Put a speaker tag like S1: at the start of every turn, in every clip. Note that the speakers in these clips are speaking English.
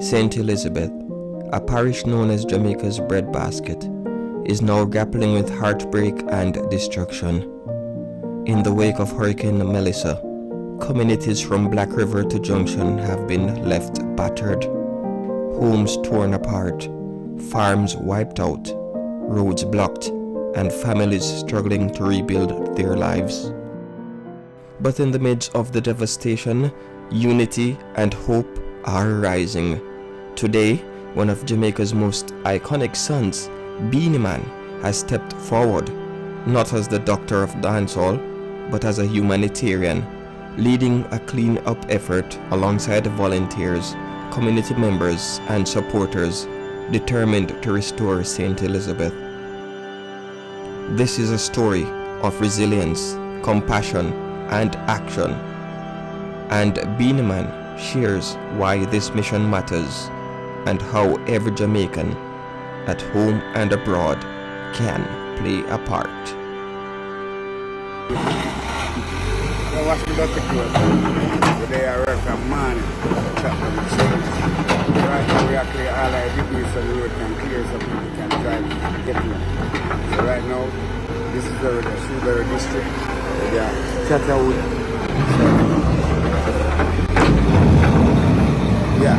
S1: St. Elizabeth, a parish known as Jamaica's breadbasket, is now grappling with heartbreak and destruction. In the wake of Hurricane Melissa, communities from Black River to Junction have been left battered, homes torn apart, farms wiped out, roads blocked, and families struggling to rebuild their lives. But in the midst of the devastation, unity and hope are rising. Today, one of Jamaica's most iconic sons, Beenie Man, has stepped forward, not as the doctor of dancehall, but as a humanitarian, leading a clean-up effort alongside volunteers, community members, and supporters determined to restore St. Elizabeth. This is a story of resilience, compassion, and action. And Beenie Man shares why this mission matters and how every Jamaican, at home and abroad, can play a part.
S2: Today I work from morning, right now we are clear all our debris so the road can clear so people can drive get here. So right now, this is the Shrewsbury district. Yeah, Chatterwood. Yeah,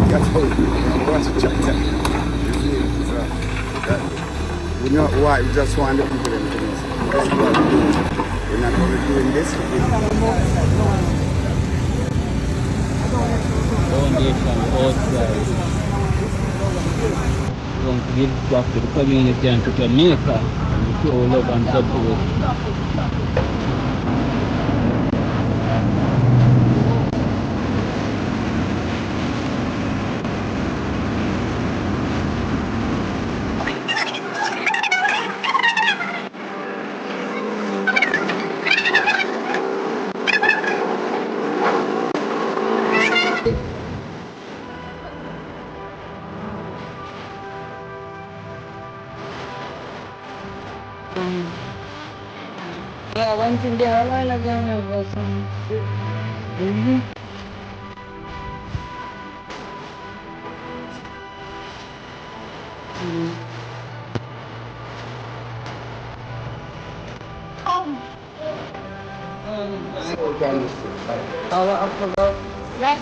S2: Chatterwood. What's the Chatter? You see? So, we know why, we just want the people to do this. We're not going to be doing this.
S3: Foundation outside. We want to give back to the community and to Jamaica and show love and support.
S4: Yeah, I went in there a while ago and there was some. I forgot. Right.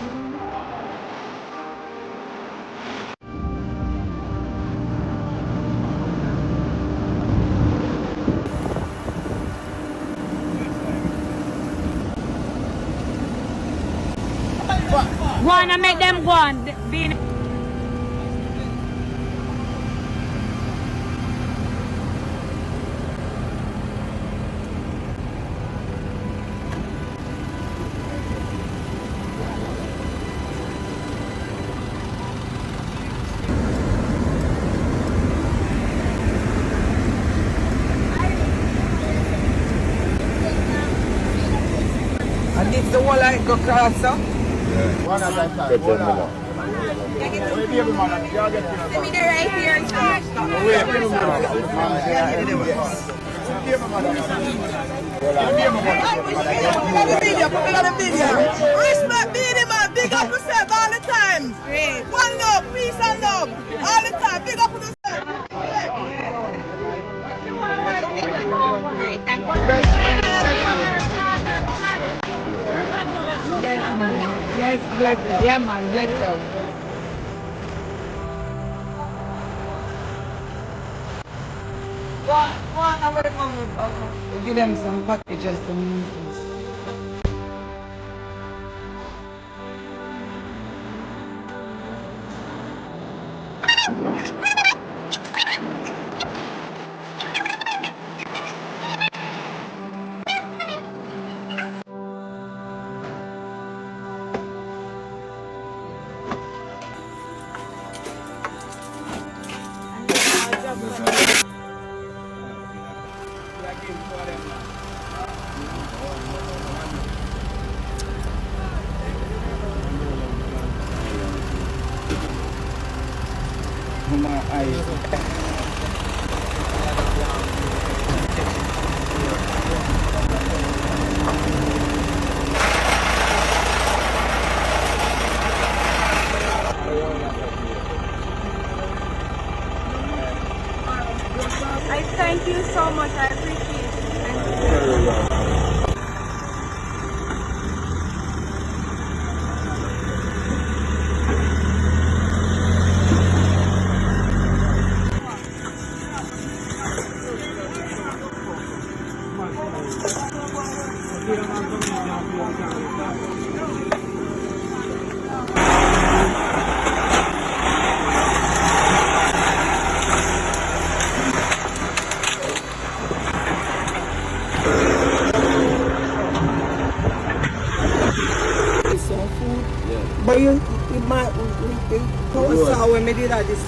S5: Go on and make them go on. Beenie.
S6: And this the one like go cross up?
S2: One at a time. Hold on.
S4: Let me get right here.
S6: Respect Beenie Man, big up yourself all the time. One love, peace and love. All the time, big up yourself.
S4: Yes, bless you. Yeah, man, bless you.
S6: Give them some packages to me.
S2: My eyes.
S6: Thank you so much. I appreciate it.
S7: But you might saw when we did that this.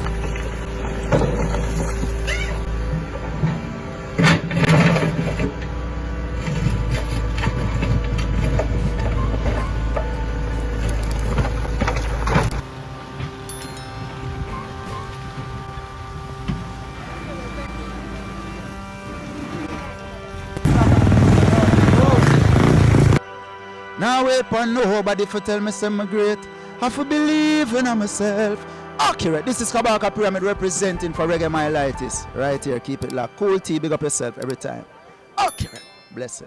S8: Now wait for nobody for tell me I'm great. I have to believe in myself. Accurate. This is Kabaka Pyramid representing for Reggae My Lighties. Right here. Keep it locked. Cool T, big up yourself every time. Accurate. Blessed.